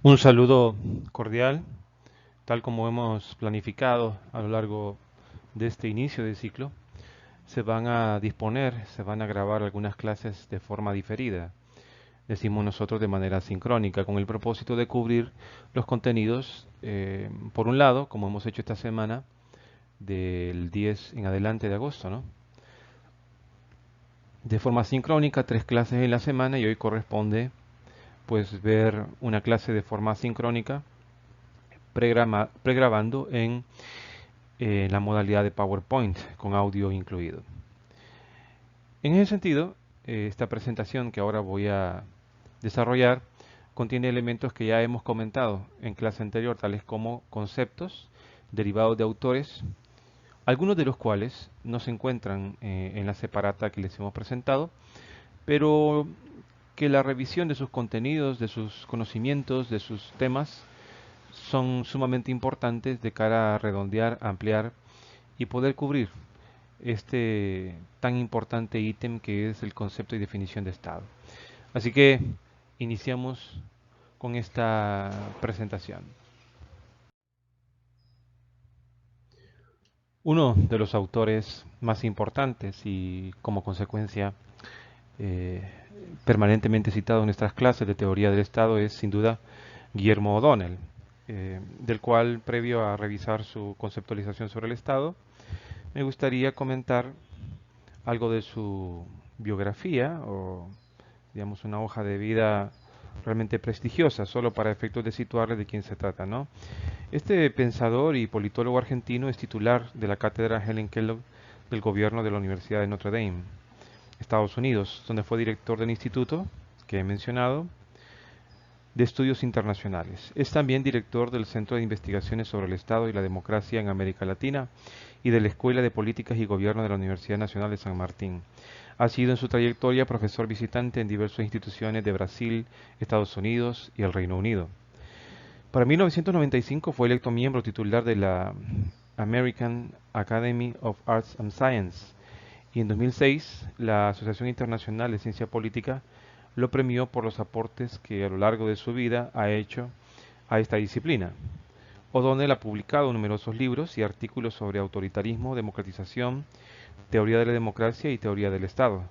Un saludo cordial, tal como hemos planificado a lo largo de este inicio de ciclo. Se van a grabar algunas clases de forma diferida, decimos nosotros de manera sincrónica, con el propósito de cubrir los contenidos, por un lado, como hemos hecho esta semana, del 10 en adelante de agosto, ¿no? De forma sincrónica, 3 clases en la semana y hoy corresponde pues ver una clase de forma sincrónica pregrabando en la modalidad de PowerPoint con audio incluido. En ese sentido, esta presentación que ahora voy a desarrollar contiene elementos que ya hemos comentado en clase anterior, tales como conceptos derivados de autores, algunos de los cuales no se encuentran en la separata que les hemos presentado, pero que la revisión de sus contenidos, de sus conocimientos, de sus temas, son sumamente importantes de cara a redondear, ampliar y poder cubrir este tan importante ítem que es el concepto y definición de Estado. Así que iniciamos con esta presentación. Uno de los autores más importantes y como consecuencia eh, permanentemente citado en nuestras clases de teoría del Estado es sin duda Guillermo O'Donnell, del cual previo a revisar su conceptualización sobre el Estado, me gustaría comentar algo de su biografía o digamos una hoja de vida realmente prestigiosa, solo para efectos de situarle de quién se trata, ¿no? Este pensador y politólogo argentino es titular de la cátedra Helen Kellogg del gobierno de la Universidad de Notre Dame, Estados Unidos, donde fue director del instituto que he mencionado de Estudios Internacionales. Es también director del Centro de Investigaciones sobre el Estado y la Democracia en América Latina y de la Escuela de Políticas y Gobierno de la Universidad Nacional de San Martín. Ha sido en su trayectoria profesor visitante en diversas instituciones de Brasil, Estados Unidos y el Reino Unido. Para 1995 fue electo miembro titular de la American Academy of Arts and Science y en 2006 la Asociación Internacional de Ciencia Política lo premió por los aportes que a lo largo de su vida ha hecho a esta disciplina. O'Donnell ha publicado numerosos libros y artículos sobre autoritarismo, democratización, teoría de la democracia y teoría del Estado.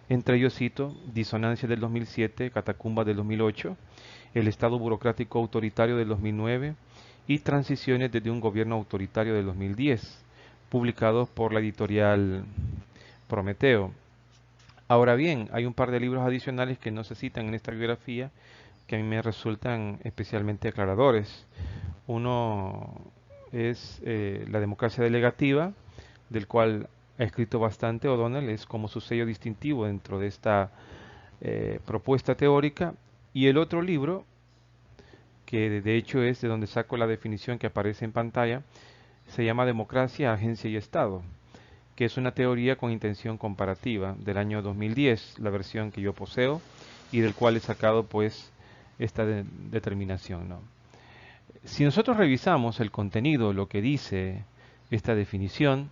Entre ellos cito Disonancia del 2007, Catacumbas del 2008, El Estado burocrático autoritario del 2009 y Transiciones desde un gobierno autoritario del 2010, publicados por la editorial Prometeo. Ahora bien, hay un par de libros adicionales que no se citan en esta biografía que a mí me resultan especialmente aclaradores. Uno es La democracia delegativa, del cual ha escrito bastante O'Donnell, es como su sello distintivo dentro de esta propuesta teórica. Y el otro libro, que de hecho es de donde saco la definición que aparece en pantalla, se llama Democracia, Agencia y Estado, que es una teoría con intención comparativa del año 2010, la versión que yo poseo y del cual he sacado pues esta determinación, ¿no? Si nosotros revisamos el contenido, lo que dice esta definición,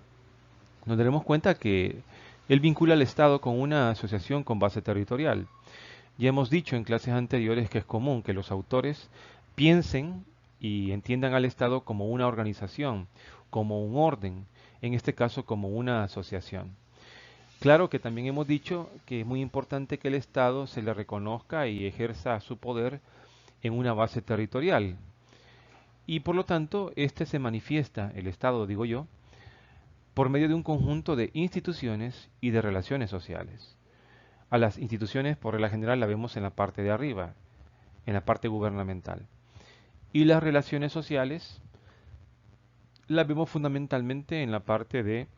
nos daremos cuenta que él vincula al Estado con una asociación con base territorial. Ya hemos dicho en clases anteriores que es común que los autores piensen y entiendan al Estado como una organización, como un orden, en este caso como una asociación. Claro que también hemos dicho que es muy importante que el Estado se le reconozca y ejerza su poder en una base territorial. Y por lo tanto, este se manifiesta, el Estado, digo yo, por medio de un conjunto de instituciones y de relaciones sociales. A las instituciones, por regla general, la vemos en la parte de arriba, en la parte gubernamental. Y las relaciones sociales las vemos fundamentalmente en la parte de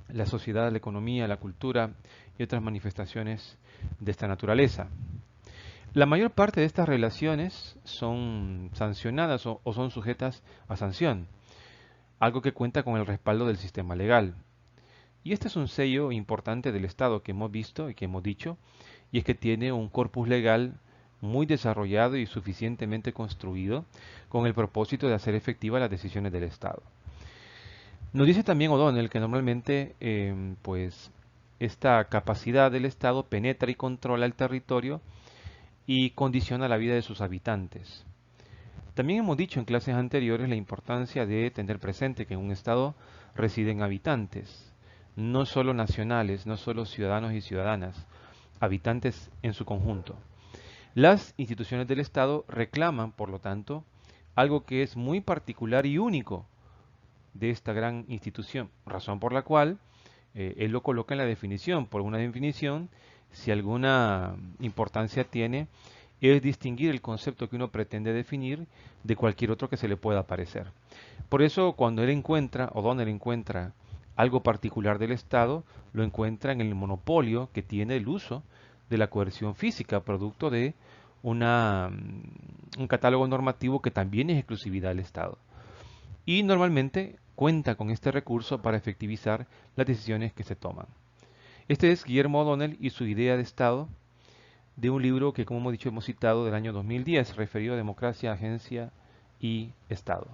la sociedad, la economía, la cultura y otras manifestaciones de esta naturaleza. La mayor parte de estas relaciones son sancionadas o son sujetas a sanción, algo que cuenta con el respaldo del sistema legal. Y este es un sello importante del Estado que hemos visto y que hemos dicho, y es que tiene un corpus legal muy desarrollado y suficientemente construido con el propósito de hacer efectivas las decisiones del Estado. Nos dice también O'Donnell que normalmente pues esta capacidad del Estado penetra y controla el territorio y condiciona la vida de sus habitantes. También hemos dicho en clases anteriores la importancia de tener presente que en un Estado residen habitantes, no solo nacionales, no solo ciudadanos y ciudadanas, habitantes en su conjunto. Las instituciones del Estado reclaman, por lo tanto, algo que es muy particular y único de esta gran institución, razón por la cual él lo coloca en la definición. Por una definición, si alguna importancia tiene, es distinguir el concepto que uno pretende definir de cualquier otro que se le pueda parecer. Por eso, cuando él encuentra, o donde él encuentra algo particular del Estado, lo encuentra en el monopolio que tiene el uso de la coerción física, producto de un catálogo normativo que también es exclusividad del Estado. Y normalmente cuenta con este recurso para efectivizar las decisiones que se toman. Este es Guillermo O'Donnell y su idea de Estado, de un libro que, como hemos dicho, hemos citado del año 2010, referido a democracia, agencia y Estado.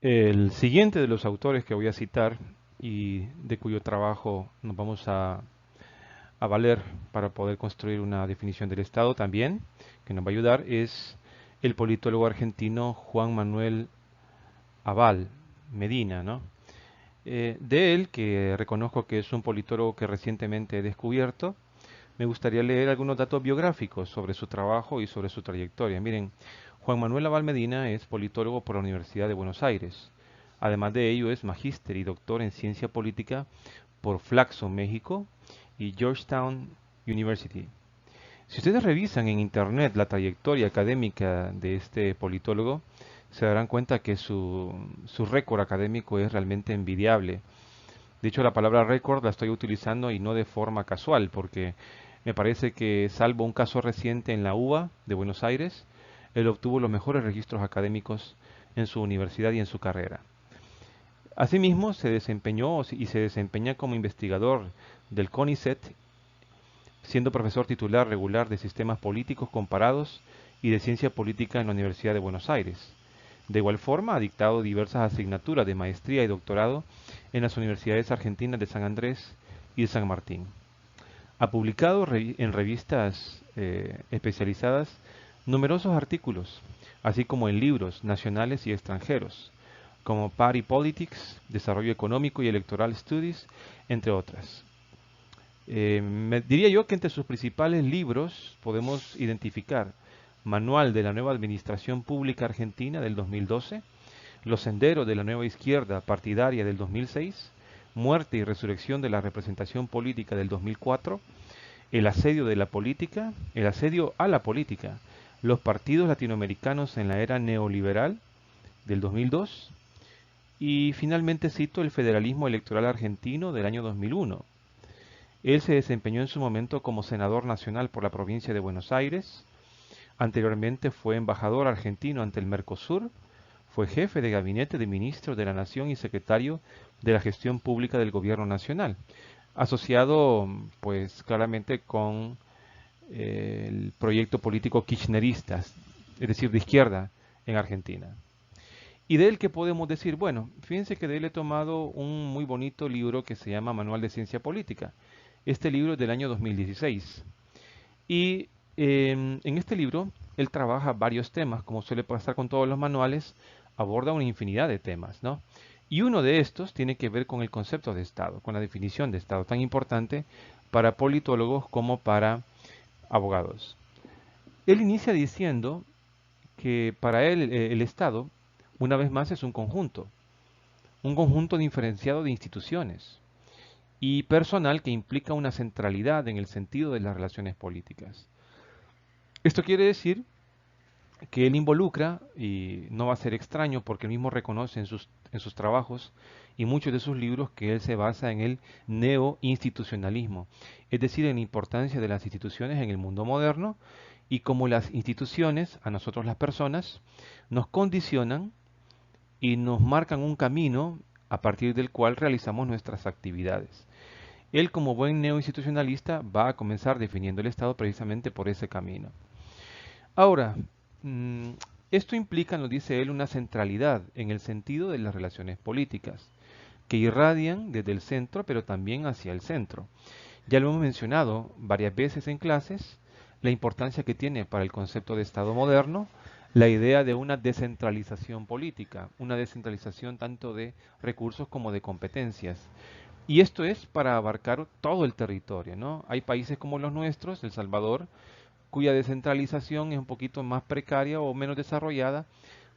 El siguiente de los autores que voy a citar y de cuyo trabajo nos vamos a valer para poder construir una definición del Estado también, que nos va a ayudar, es el politólogo argentino Juan Manuel Abal Medina, ¿no? De él, que reconozco que es un politólogo que recientemente he descubierto, me gustaría leer algunos datos biográficos sobre su trabajo y sobre su trayectoria. Miren, Juan Manuel Abal Medina es politólogo por la Universidad de Buenos Aires. Además de ello, es magíster y doctor en ciencia política por Flaxo, México, y Georgetown University. Si ustedes revisan en Internet la trayectoria académica de este politólogo, se darán cuenta que su récord académico es realmente envidiable. De hecho, la palabra récord la estoy utilizando y no de forma casual, porque me parece que, salvo un caso reciente en la UBA de Buenos Aires, él obtuvo los mejores registros académicos en su universidad y en su carrera. Asimismo, se desempeñó y se desempeña como investigador del CONICET, siendo profesor titular regular de sistemas políticos comparados y de ciencia política en la Universidad de Buenos Aires. De igual forma, ha dictado diversas asignaturas de maestría y doctorado en las universidades argentinas de San Andrés y de San Martín. Ha publicado en revistas especializadas numerosos artículos, así como en libros nacionales y extranjeros, como Party Politics, Desarrollo Económico y Electoral Studies, entre otras. Diría yo que entre sus principales libros podemos identificar Manual de la Nueva Administración Pública Argentina del 2012, Los Senderos de la Nueva Izquierda Partidaria del 2006, Muerte y Resurrección de la Representación Política del 2004, El Asedio de la Política, El Asedio a la Política, Los Partidos Latinoamericanos en la Era Neoliberal del 2002, y finalmente cito El Federalismo Electoral Argentino del año 2001. Él se desempeñó en su momento como senador nacional por la provincia de Buenos Aires. Anteriormente fue embajador argentino ante el Mercosur, fue jefe de gabinete de ministro de la Nación y secretario de la Gestión Pública del Gobierno Nacional, asociado pues claramente con el proyecto político kirchnerista, es decir, de izquierda en Argentina. Y de él, ¿qué podemos decir? Bueno, fíjense que de él he tomado un muy bonito libro que se llama Manual de Ciencia Política. Este libro es del año 2016. Y en este libro él trabaja varios temas, como suele pasar con todos los manuales, aborda una infinidad de temas, ¿no? Y uno de estos tiene que ver con el concepto de Estado, con la definición de Estado, tan importante para politólogos como para abogados. Él inicia diciendo que para él el Estado, una vez más, es un conjunto diferenciado de instituciones y personal que implica una centralidad en el sentido de las relaciones políticas. Esto quiere decir que él involucra, y no va a ser extraño porque él mismo reconoce en sus trabajos y muchos de sus libros que él se basa en el neoinstitucionalismo, es decir, en la importancia de las instituciones en el mundo moderno y cómo las instituciones, a nosotros las personas, nos condicionan y nos marcan un camino a partir del cual realizamos nuestras actividades. Él, como buen neoinstitucionalista, va a comenzar definiendo el Estado precisamente por ese camino. Ahora, esto implica, nos dice él, una centralidad en el sentido de las relaciones políticas, que irradian desde el centro, pero también hacia el centro. Ya lo hemos mencionado varias veces en clases, la importancia que tiene para el concepto de Estado moderno la idea de una descentralización política, una descentralización tanto de recursos como de competencias. Y esto es para abarcar todo el territorio, ¿no? Hay países como los nuestros, El Salvador, cuya descentralización es un poquito más precaria o menos desarrollada,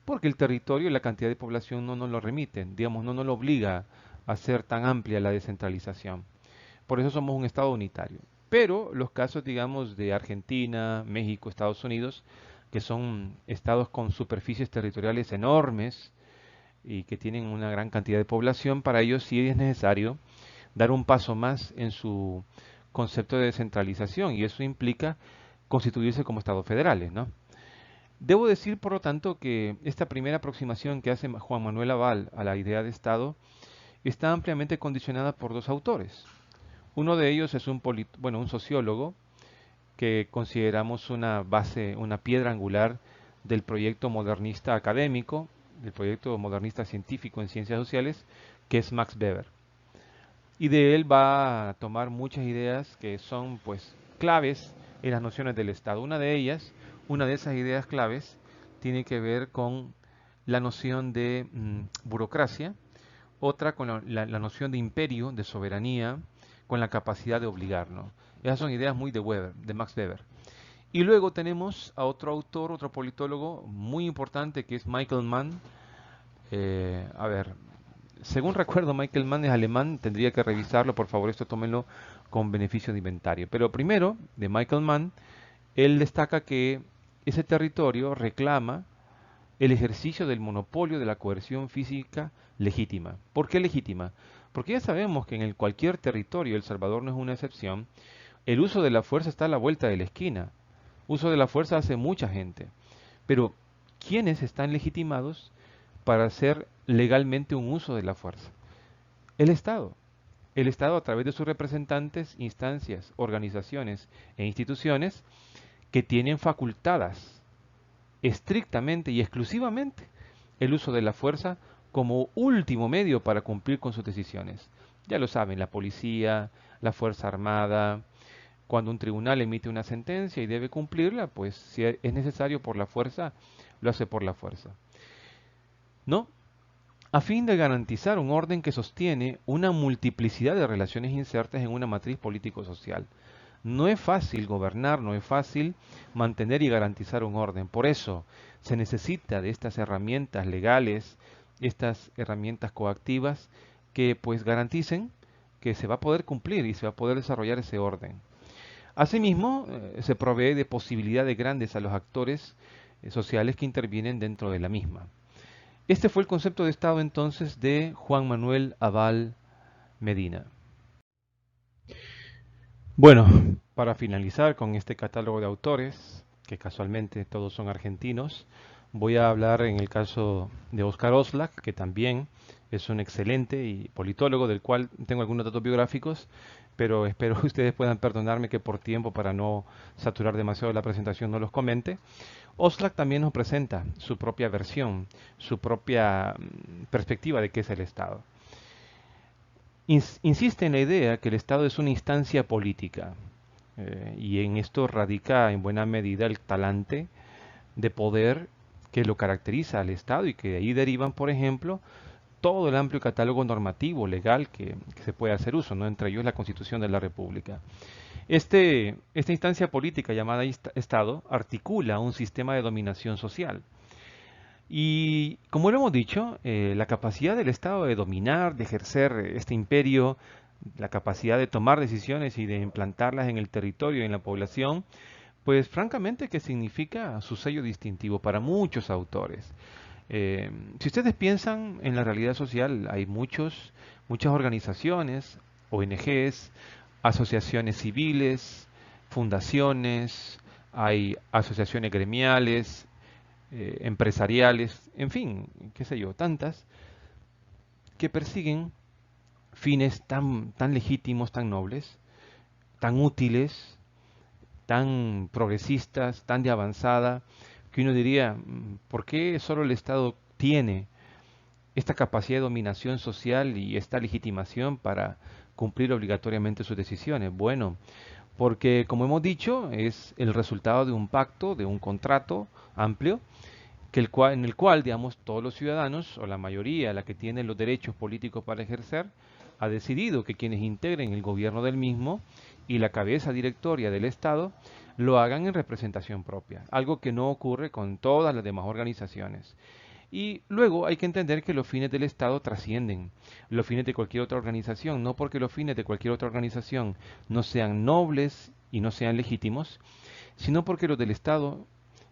porque el territorio y la cantidad de población no nos lo remiten, digamos, no nos lo obliga a ser tan amplia la descentralización. Por eso somos un Estado unitario. Pero los casos, digamos, de Argentina, México, Estados Unidos, que son estados con superficies territoriales enormes y que tienen una gran cantidad de población, para ellos sí es necesario dar un paso más en su concepto de descentralización y eso implica constituirse como estados federales, ¿no? Debo decir, por lo tanto, que esta primera aproximación que hace Juan Manuel Aval a la idea de Estado está ampliamente condicionada por dos autores. Uno de ellos es un sociólogo que consideramos una base, una piedra angular del proyecto modernista académico, del proyecto modernista científico en ciencias sociales, que es Max Weber. Y de él va a tomar muchas ideas que son pues claves en las nociones del Estado. Una de esas ideas claves tiene que ver con la noción de burocracia, otra con la noción de imperio, de soberanía, con la capacidad de obligarnos. Esas son ideas muy de Weber, de Max Weber. Y luego tenemos a otro autor, otro politólogo muy importante que es Michael Mann. A ver, según recuerdo, Michael Mann es alemán, tendría que revisarlo, por favor, esto tómenlo con beneficio de inventario. Pero primero, de Michael Mann, él destaca que ese territorio reclama el ejercicio del monopolio de la coerción física legítima. ¿Por qué legítima? Porque ya sabemos que en cualquier territorio, El Salvador no es una excepción, el uso de la fuerza está a la vuelta de la esquina. Uso de la fuerza hace mucha gente. Pero, ¿quiénes están legitimados para hacer legalmente un uso de la fuerza? El Estado. El Estado a través de sus representantes, instancias, organizaciones e instituciones que tienen facultadas estrictamente y exclusivamente el uso de la fuerza como último medio para cumplir con sus decisiones. Ya lo saben, la policía, la Fuerza Armada, cuando un tribunal emite una sentencia y debe cumplirla, pues si es necesario por la fuerza, lo hace por la fuerza. ¿No? A fin de garantizar un orden que sostiene una multiplicidad de relaciones insertas en una matriz político-social. No es fácil gobernar, no es fácil mantener y garantizar un orden. Por eso se necesita de estas herramientas legales, estas herramientas coactivas que pues garanticen que se va a poder cumplir y se va a poder desarrollar ese orden. Asimismo, se provee de posibilidades grandes a los actores sociales que intervienen dentro de la misma. Este fue el concepto de Estado entonces de Juan Manuel Aval Medina. Bueno, para finalizar con este catálogo de autores, que casualmente todos son argentinos, voy a hablar en el caso de Oscar Oslak, que también es un excelente y politólogo del cual tengo algunos datos biográficos, pero espero que ustedes puedan perdonarme que por tiempo, para no saturar demasiado la presentación, no los comente. Oslak también nos presenta su propia versión, su propia perspectiva de qué es el Estado. Insiste en la idea que el Estado es una instancia política, y en esto radica en buena medida el talante de poder que lo caracteriza al Estado y que de ahí derivan, por ejemplo, todo el amplio catálogo normativo legal que se puede hacer uso, ¿no? Entre ellos la Constitución de la República. Esta instancia política llamada Estado articula un sistema de dominación social. Y como lo hemos dicho, la capacidad del Estado de dominar, de ejercer este imperio, la capacidad de tomar decisiones y de implantarlas en el territorio y en la población, pues francamente que significa su sello distintivo para muchos autores. Si ustedes piensan en la realidad social, hay muchas organizaciones, ONGs, asociaciones civiles, fundaciones, hay asociaciones gremiales, empresariales, en fin, qué sé yo, tantas, que persiguen fines tan legítimos, tan nobles, tan útiles, tan progresistas, tan de avanzada, que uno diría, ¿por qué solo el Estado tiene esta capacidad de dominación social y esta legitimación para cumplir obligatoriamente sus decisiones? Bueno, porque como hemos dicho, es el resultado de un pacto, de un contrato amplio, en el cual, digamos, todos los ciudadanos, o la mayoría, la que tiene los derechos políticos para ejercer, ha decidido que quienes integren el gobierno del mismo y la cabeza directoria del Estado lo hagan en representación propia, algo que no ocurre con todas las demás organizaciones. Y luego hay que entender que los fines del Estado trascienden los fines de cualquier otra organización, no porque los fines de cualquier otra organización no sean nobles y no sean legítimos, sino porque los del Estado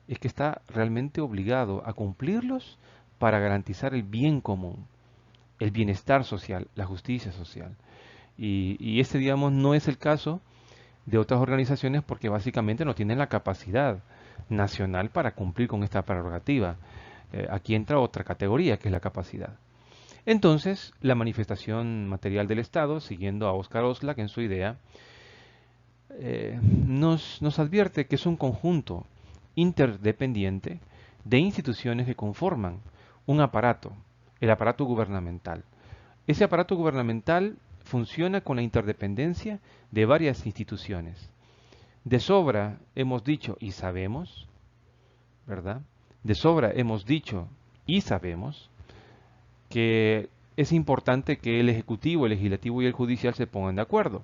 es que está realmente obligado a cumplirlos para garantizar el bien común, el bienestar social, la justicia social. Y este, digamos, no es el caso de otras organizaciones porque básicamente no tienen la capacidad nacional para cumplir con esta prerrogativa. Aquí entra otra categoría, que es la capacidad. Entonces, la manifestación material del Estado, siguiendo a Oscar Oslak en su idea, nos advierte que es un conjunto interdependiente de instituciones que conforman un aparato, el aparato gubernamental. Ese aparato gubernamental funciona con la interdependencia de varias instituciones. De sobra hemos dicho y sabemos, ¿verdad? De sobra hemos dicho y sabemos que es importante que el Ejecutivo, el Legislativo y el Judicial se pongan de acuerdo.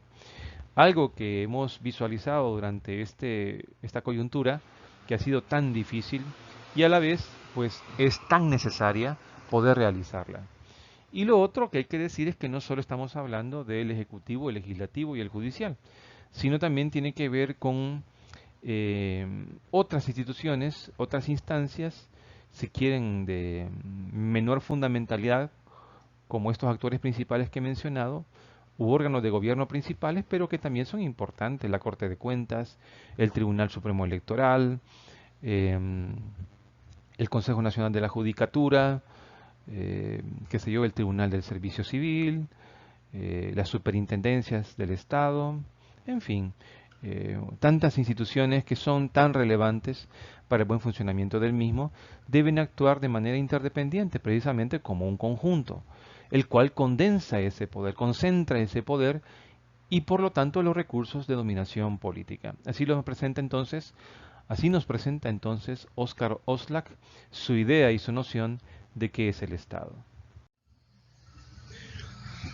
Algo que hemos visualizado durante esta coyuntura, que ha sido tan difícil y a la vez pues es tan necesaria poder realizarla. Y lo otro que hay que decir es que no solo estamos hablando del Ejecutivo, el Legislativo y el Judicial, sino también tiene que ver con otras instituciones, otras instancias, si quieren, de menor fundamentalidad, como estos actores principales que he mencionado, u órganos de gobierno principales, pero que también son importantes, la Corte de Cuentas, el Tribunal Supremo Electoral, eh, el Consejo Nacional de la Judicatura, qué sé yo, el Tribunal del Servicio Civil, las superintendencias del Estado, en fin, tantas instituciones que son tan relevantes para el buen funcionamiento del mismo, deben actuar de manera interdependiente, precisamente como un conjunto, el cual condensa ese poder, concentra ese poder y por lo tanto los recursos de dominación política. Así nos presenta entonces Oscar Oslak su idea y su noción de qué es el Estado.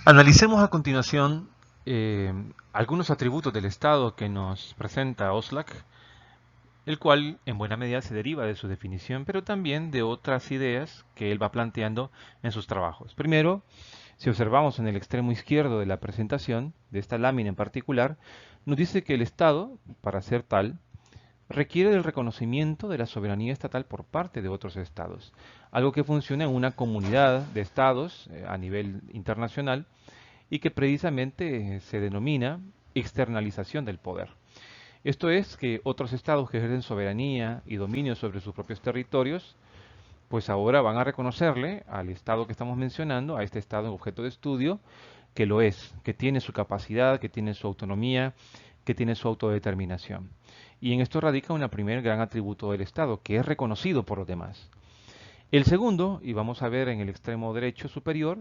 Analicemos a continuación eh, algunos atributos del Estado que nos presenta Oslak, el cual en buena medida se deriva de su definición, pero también de otras ideas que él va planteando en sus trabajos. Primero, si observamos en el extremo izquierdo de la presentación, de esta lámina en particular, nos dice que el Estado, para ser tal, requiere del reconocimiento de la soberanía estatal por parte de otros estados, algo que funciona en una comunidad de estados a nivel internacional y que precisamente se denomina externalización del poder. Esto es que otros estados que ejercen soberanía y dominio sobre sus propios territorios, pues ahora van a reconocerle al estado que estamos mencionando, a este estado objeto de estudio, que lo es, que tiene su capacidad, que tiene su autonomía, que tiene su autodeterminación. Y en esto radica un primer gran atributo del Estado, que es reconocido por los demás. El segundo, y vamos a ver en el extremo derecho superior,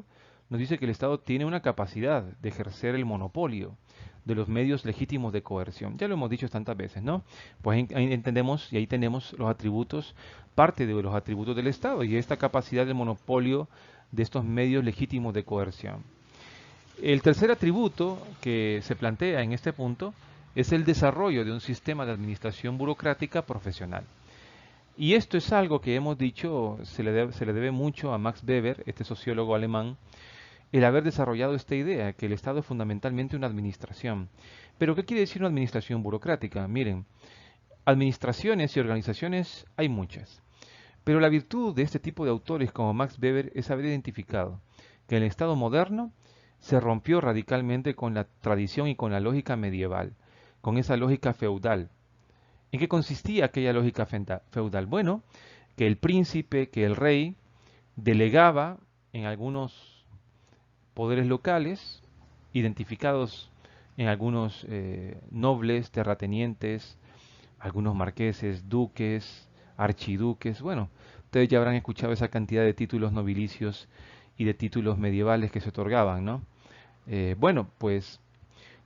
nos dice que el Estado tiene una capacidad de ejercer el monopolio de los medios legítimos de coerción. Ya lo hemos dicho tantas veces, ¿no? Pues ahí entendemos y ahí tenemos los atributos, parte de los atributos del Estado y esta capacidad del monopolio de estos medios legítimos de coerción. El tercer atributo que se plantea en este punto es el desarrollo de un sistema de administración burocrática profesional. Y esto es algo que hemos dicho, se le debe mucho a Max Weber, este sociólogo alemán, el haber desarrollado esta idea, que el Estado es fundamentalmente una administración. Pero ¿qué quiere decir una administración burocrática? Miren, administraciones y organizaciones hay muchas. Pero la virtud de este tipo de autores como Max Weber es haber identificado que el Estado moderno se rompió radicalmente con la tradición y con la lógica medieval, con esa lógica feudal. ¿En qué consistía aquella lógica feudal? Bueno, que el príncipe, que el rey, delegaba en algunos poderes locales, identificados en algunos nobles, terratenientes, algunos marqueses, duques, archiduques. Bueno, ustedes ya habrán escuchado esa cantidad de títulos nobilicios y de títulos medievales que se otorgaban, ¿no? Bueno, pues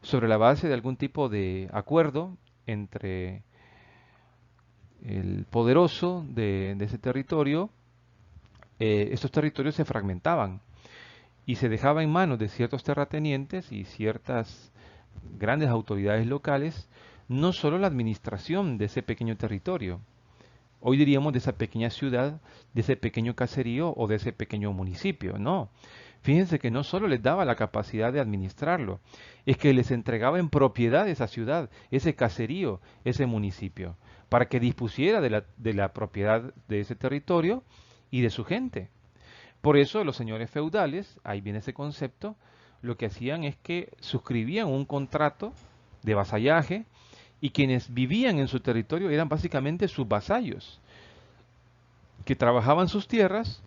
sobre la base de algún tipo de acuerdo entre el poderoso de ese territorio. Estos territorios se fragmentaban y se dejaba en manos de ciertos terratenientes y ciertas grandes autoridades locales, no solo la administración de ese pequeño territorio, hoy diríamos de esa pequeña ciudad, de ese pequeño caserío o de ese pequeño municipio, no. Fíjense que no solo les daba la capacidad de administrarlo, es que les entregaba en propiedad esa ciudad, ese caserío, ese municipio, para que dispusiera de la propiedad de ese territorio y de su gente. Por eso los señores feudales, ahí viene ese concepto, lo que hacían es que suscribían un contrato de vasallaje y quienes vivían en su territorio eran básicamente sus vasallos, que trabajaban sus tierras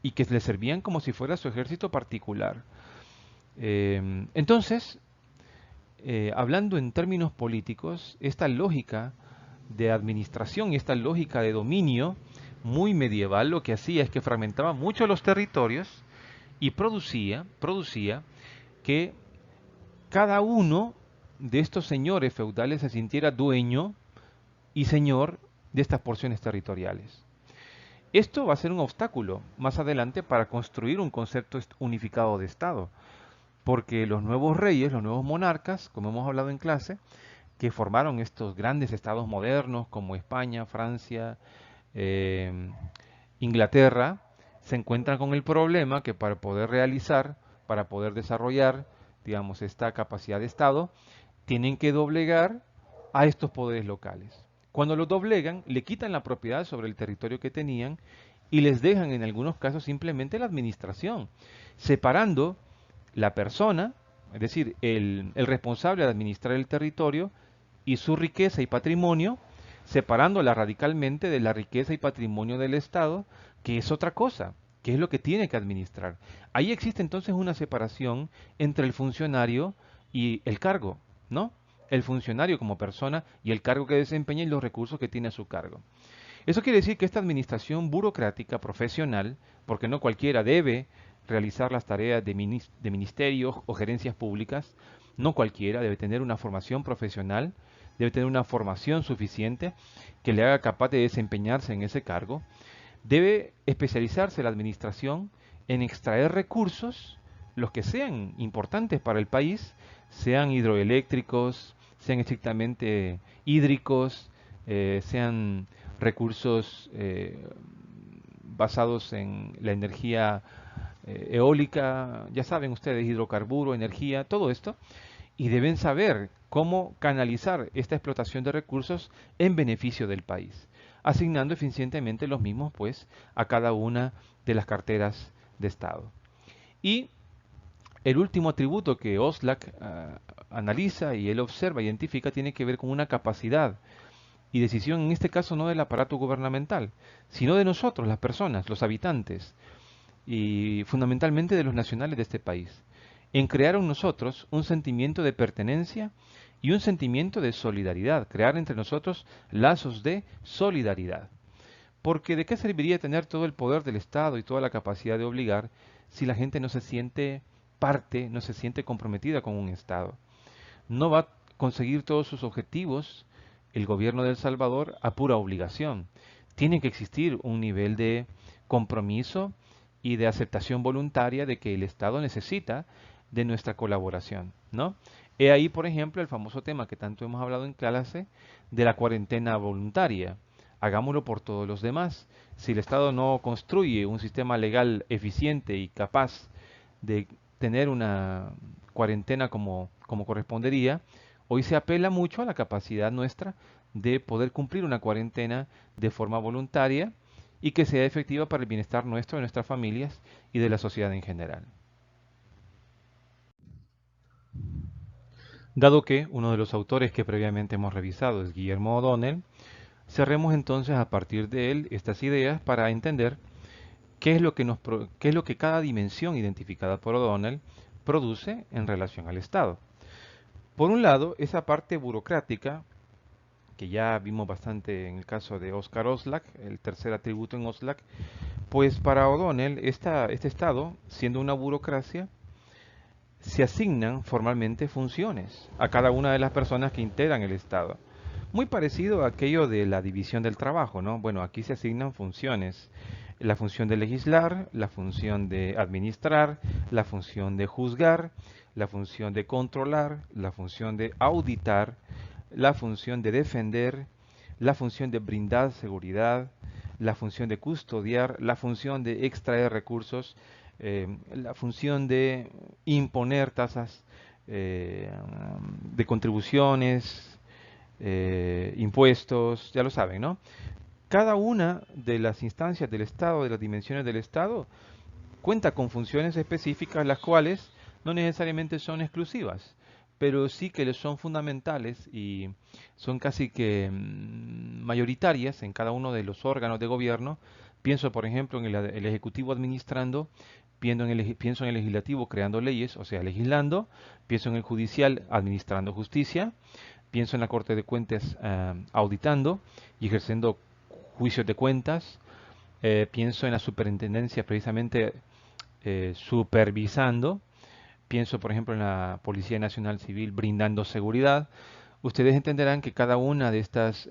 y que les servían como si fuera su ejército particular. Entonces, hablando en términos políticos, esta lógica de administración y esta lógica de dominio muy medieval lo que hacía es que fragmentaba mucho los territorios y producía que cada uno de estos señores feudales se sintiera dueño y señor de estas porciones territoriales. Esto va a ser un obstáculo más adelante para construir un concepto unificado de Estado, porque los nuevos reyes, los nuevos monarcas, como hemos hablado en clase, que formaron estos grandes estados modernos como España, Francia, eh, Inglaterra, se encuentran con el problema que para poder realizar, para poder desarrollar, digamos, esta capacidad de Estado, tienen que doblegar a estos poderes locales. Cuando los doblegan, le quitan la propiedad sobre el territorio que tenían y les dejan en algunos casos simplemente la administración, separando la persona, es decir, el responsable de administrar el territorio y su riqueza y patrimonio, separándola radicalmente de la riqueza y patrimonio del Estado, que es otra cosa, que es lo que tiene que administrar. Ahí existe entonces una separación entre el funcionario y el cargo, ¿no? El funcionario como persona y el cargo que desempeña y los recursos que tiene a su cargo. Eso quiere decir que esta administración burocrática profesional, porque no cualquiera debe realizar las tareas de ministerios o gerencias públicas, no cualquiera debe tener una formación profesional, debe tener una formación suficiente que le haga capaz de desempeñarse en ese cargo, debe especializarse la administración en extraer recursos, los que sean importantes para el país, sean hidroeléctricos, sean estrictamente hídricos, sean recursos basados en la energía eólica, ya saben ustedes, hidrocarburo, energía, todo esto, y deben saber cómo canalizar esta explotación de recursos en beneficio del país, asignando eficientemente los mismos pues a cada una de las carteras de Estado. Y el último atributo que Oslac analiza y él observa, identifica, tiene que ver con una capacidad y decisión, en este caso no del aparato gubernamental, sino de nosotros, las personas, los habitantes, y fundamentalmente de los nacionales de este país, en crear en nosotros un sentimiento de pertenencia y un sentimiento de solidaridad, crear entre nosotros lazos de solidaridad. Porque ¿de qué serviría tener todo el poder del Estado y toda la capacidad de obligar si la gente no se siente parte, no se siente comprometida con un Estado? No va a conseguir todos sus objetivos el gobierno de El Salvador a pura obligación. Tiene que existir un nivel de compromiso y de aceptación voluntaria de que el Estado necesita de nuestra colaboración, ¿no? He ahí, por ejemplo, el famoso tema que tanto hemos hablado en clase de la cuarentena voluntaria. Hagámoslo por todos los demás. Si el Estado no construye un sistema legal eficiente y capaz de tener una cuarentena como correspondería, hoy se apela mucho a la capacidad nuestra de poder cumplir una cuarentena de forma voluntaria y que sea efectiva para el bienestar nuestro, de nuestras familias y de la sociedad en general. Dado que uno de los autores que previamente hemos revisado es Guillermo O'Donnell, cerremos entonces a partir de él estas ideas para entender qué es lo que cada dimensión identificada por O'Donnell produce en relación al Estado. Por un lado, esa parte burocrática, que ya vimos bastante en el caso de Oscar Oslac, el tercer atributo en Oslac, pues para O'Donnell este Estado, siendo una burocracia, se asignan formalmente funciones a cada una de las personas que integran el Estado. Muy parecido a aquello de la división del trabajo, ¿no? Bueno, aquí se asignan funciones. La función de legislar, la función de administrar, la función de juzgar, la función de controlar, la función de auditar, la función de defender, la función de brindar seguridad, la función de custodiar, la función de extraer recursos, la función de imponer tasas de contribuciones, impuestos, ya lo saben, ¿no? Cada una de las instancias del Estado, de las dimensiones del Estado, cuenta con funciones específicas, las cuales no necesariamente son exclusivas, pero sí que les son fundamentales y son casi que mayoritarias en cada uno de los órganos de gobierno. Pienso, por ejemplo, en el Ejecutivo administrando, pienso en el Legislativo creando leyes, o sea, legislando, pienso en el Judicial administrando justicia, pienso en la Corte de Cuentas auditando y ejerciendo juicios de cuentas, pienso en la superintendencia precisamente supervisando, pienso por ejemplo en la Policía Nacional Civil brindando seguridad. Ustedes entenderán que cada una de estas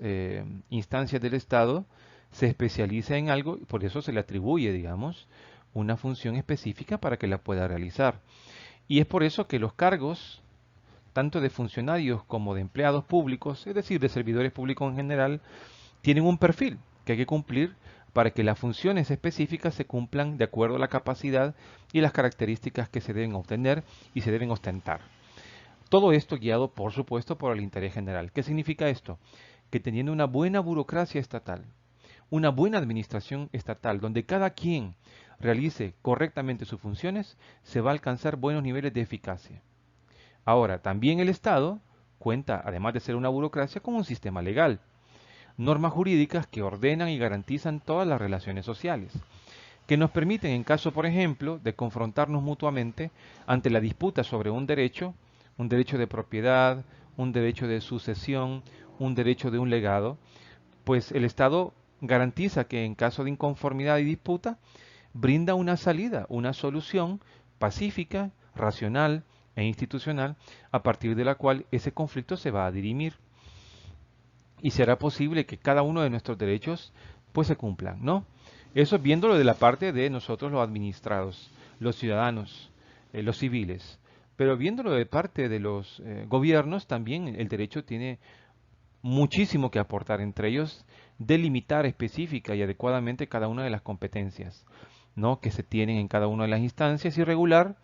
instancias del Estado se especializa en algo y por eso se le atribuye, digamos, una función específica para que la pueda realizar. Y es por eso que los cargos, tanto de funcionarios como de empleados públicos, es decir, de servidores públicos en general, tienen un perfil que hay que cumplir para que las funciones específicas se cumplan de acuerdo a la capacidad y las características que se deben obtener y se deben ostentar. Todo esto guiado, por supuesto, por el interés general. ¿Qué significa esto? Que teniendo una buena burocracia estatal, una buena administración estatal, donde cada quien realice correctamente sus funciones, se va a alcanzar buenos niveles de eficacia. Ahora, también el Estado cuenta, además de ser una burocracia, con un sistema legal, normas jurídicas que ordenan y garantizan todas las relaciones sociales, que nos permiten, en caso, por ejemplo, de confrontarnos mutuamente ante la disputa sobre un derecho de propiedad, un derecho de sucesión, un derecho de un legado, pues el Estado garantiza que en caso de inconformidad y disputa, brinda una salida, una solución pacífica, racional e institucional, a partir de la cual ese conflicto se va a dirimir y será posible que cada uno de nuestros derechos pues se cumplan, ¿no? Eso viéndolo de la parte de nosotros los administrados, los ciudadanos, los civiles. Pero viéndolo de parte de los gobiernos, también el derecho tiene muchísimo que aportar, entre ellos delimitar específica y adecuadamente cada una de las competencias, ¿no? que se tienen en cada una de las instancias y regular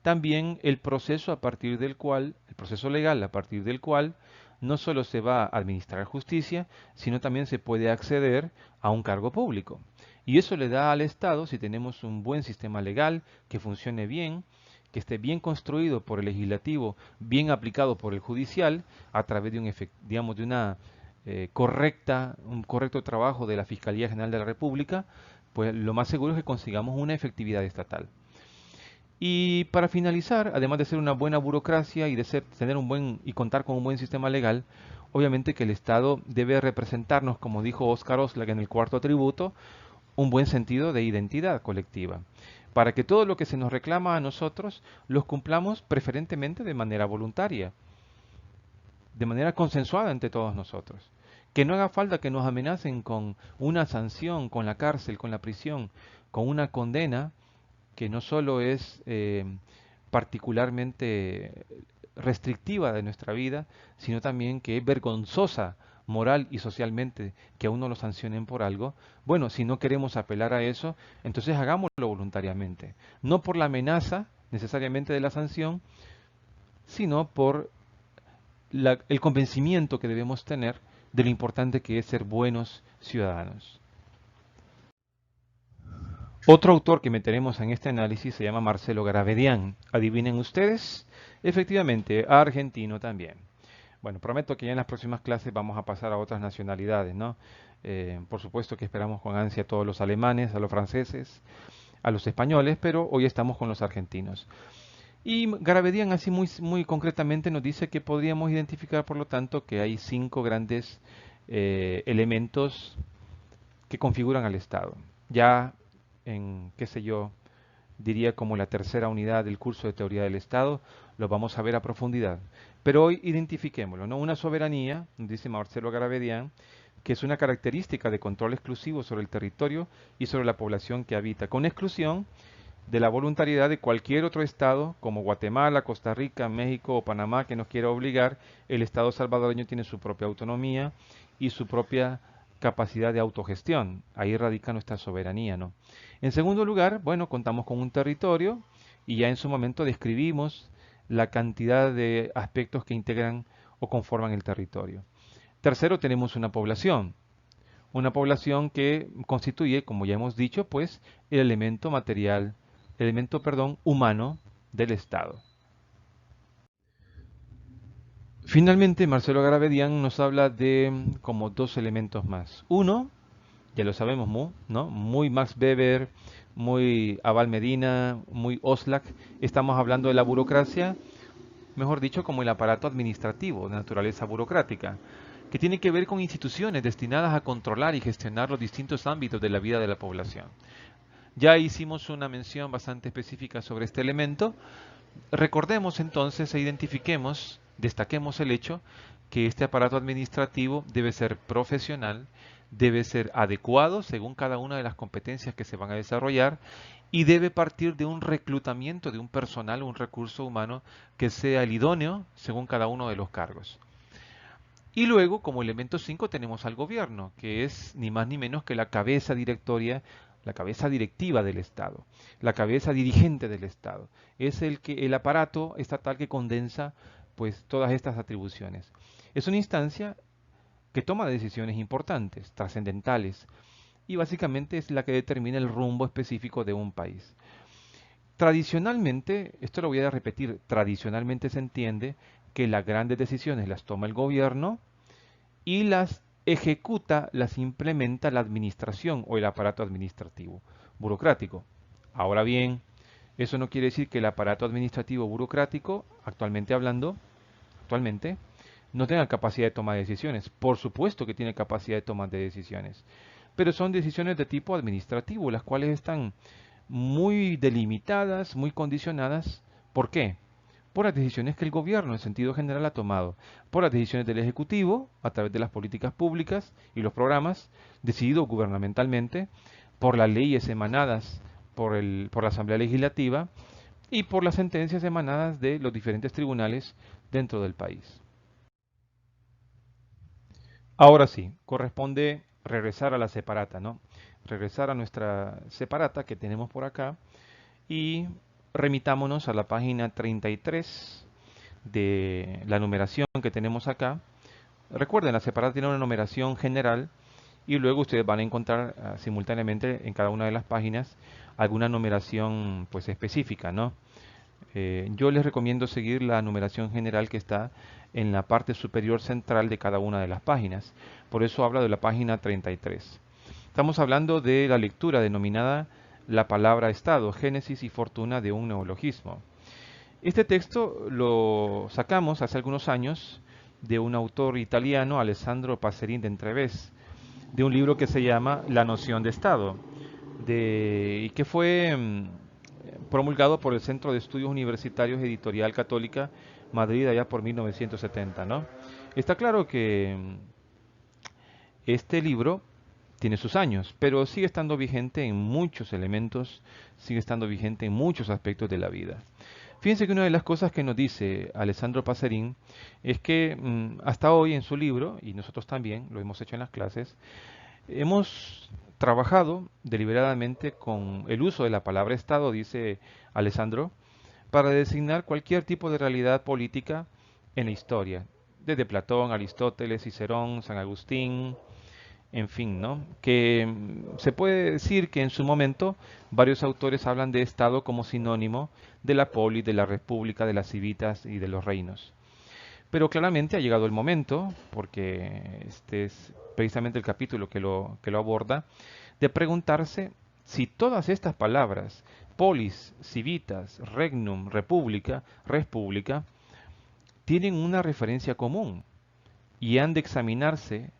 también el proceso a partir del cual, el proceso legal a partir del cual no solo se va a administrar justicia, sino también se puede acceder a un cargo público. Y eso le da al Estado, si tenemos un buen sistema legal que funcione bien, que esté bien construido por el legislativo, bien aplicado por el judicial, a través de digamos, de una un correcto trabajo de la Fiscalía General de la República, pues lo más seguro es que consigamos una efectividad estatal. Y para finalizar, además de ser una buena burocracia y de tener un buen y contar con un buen sistema legal, obviamente que el Estado debe representarnos, como dijo Oscar Oslak en el cuarto tributo, un buen sentido de identidad colectiva, para que todo lo que se nos reclama a nosotros los cumplamos preferentemente de manera voluntaria, de manera consensuada entre todos nosotros. Que no haga falta que nos amenacen con una sanción, con la cárcel, con la prisión, con una condena que no solo es particularmente restrictiva de nuestra vida, sino también que es vergonzosa moral y socialmente que a uno lo sancionen por algo. Bueno, si no queremos apelar a eso, entonces hagámoslo voluntariamente, no por la amenaza necesariamente de la sanción, sino por el convencimiento que debemos tener de lo importante que es ser buenos ciudadanos. Otro autor que meteremos en este análisis se llama Marcelo Garabedian. ¿Adivinen ustedes? Efectivamente, argentino también. Bueno, prometo que ya en las próximas clases vamos a pasar a otras nacionalidades, ¿no? Por supuesto que esperamos con ansia a todos los alemanes, a los franceses, a los españoles, pero hoy estamos con los argentinos. Y Garabedian así muy concretamente nos dice que podríamos identificar, por lo tanto, que hay 5 grandes elementos que configuran al Estado. Ya en, qué sé yo, diría como la tercera unidad del curso de Teoría del Estado, lo vamos a ver a profundidad. Pero hoy identifiquémoslo, ¿no? Una soberanía, dice Marcelo Garabedian, que es una característica de control exclusivo sobre el territorio y sobre la población que habita, con exclusión de la voluntariedad de cualquier otro Estado, como Guatemala, Costa Rica, México o Panamá, que nos quiera obligar. El Estado salvadoreño tiene su propia autonomía y su propia capacidad de autogestión. Ahí radica nuestra soberanía, ¿no? En segundo lugar, bueno, contamos con un territorio y ya en su momento describimos la cantidad de aspectos que integran o conforman el territorio. Tercero, tenemos una población que constituye, como ya hemos dicho, pues el elemento material, elemento, perdón, humano del Estado. Finalmente, Marcelo Garabedian nos habla de como dos elementos más. Uno, ya lo sabemos, ¿no? Muy Max Weber, muy Abal Medina, muy Oslak. Estamos hablando de la burocracia, mejor dicho, como el aparato administrativo de naturaleza burocrática, que tiene que ver con instituciones destinadas a controlar y gestionar los distintos ámbitos de la vida de la población. Ya hicimos una mención bastante específica sobre este elemento. Recordemos entonces e identifiquemos, destaquemos el hecho que este aparato administrativo debe ser profesional, debe ser adecuado según cada una de las competencias que se van a desarrollar y debe partir de un reclutamiento de un personal, un recurso humano que sea el idóneo según cada uno de los cargos. Y luego, como elemento 5, tenemos al gobierno, que es ni más ni menos que la cabeza directoria, la cabeza directiva del Estado, la cabeza dirigente del Estado. Es el aparato estatal que condensa pues todas estas atribuciones. Es una instancia que toma decisiones importantes, trascendentales, y básicamente es la que determina el rumbo específico de un país. Tradicionalmente, esto lo voy a repetir, tradicionalmente se entiende que las grandes decisiones las toma el gobierno y las ejecuta, las implementa la administración o el aparato administrativo burocrático. Ahora bien, eso no quiere decir que el aparato administrativo burocrático, actualmente, no tenga capacidad de toma de decisiones. Por supuesto que tiene capacidad de toma de decisiones, pero son decisiones de tipo administrativo, las cuales están muy delimitadas, muy condicionadas. ¿Por qué? Por las decisiones que el gobierno en sentido general ha tomado, por las decisiones del Ejecutivo a través de las políticas públicas y los programas decididos gubernamentalmente, por las leyes emanadas por la Asamblea Legislativa y por las sentencias emanadas de los diferentes tribunales dentro del país. Ahora sí, corresponde regresar a la separata, ¿no? Regresar a nuestra separata que tenemos por acá y remitámonos a la página 33 de la numeración que tenemos acá. Recuerden, la separata tiene una numeración general y luego ustedes van a encontrar simultáneamente en cada una de las páginas alguna numeración pues específica, ¿no? Yo les recomiendo seguir la numeración general que está en la parte superior central de cada una de las páginas. Por eso habla de la página 33. Estamos hablando de la lectura denominada la palabra Estado, Génesis y Fortuna de un neologismo. Este texto lo sacamos hace algunos años de un autor italiano, Alessandro Passerin de Entrevés, de un libro que se llama La noción de Estado, y que fue promulgado por el Centro de Estudios Universitarios Editorial Católica Madrid allá por 1970, ¿no? Está claro que este libro tiene sus años, pero sigue estando vigente en muchos elementos, sigue estando vigente en muchos aspectos de la vida. Fíjense que una de las cosas que nos dice Alessandro Passerin es que hasta hoy en su libro, y nosotros también lo hemos hecho en las clases, hemos trabajado deliberadamente con el uso de la palabra Estado, dice Alessandro, para designar cualquier tipo de realidad política en la historia, desde Platón, Aristóteles, Cicerón, San Agustín, en fin, ¿no? Que se puede decir que en su momento varios autores hablan de Estado como sinónimo de la polis, de la república, de las civitas y de los reinos. Pero claramente ha llegado el momento, porque este es precisamente el capítulo que lo aborda, de preguntarse si todas estas palabras, polis, civitas, regnum, república, res publica, tienen una referencia común y han de examinarse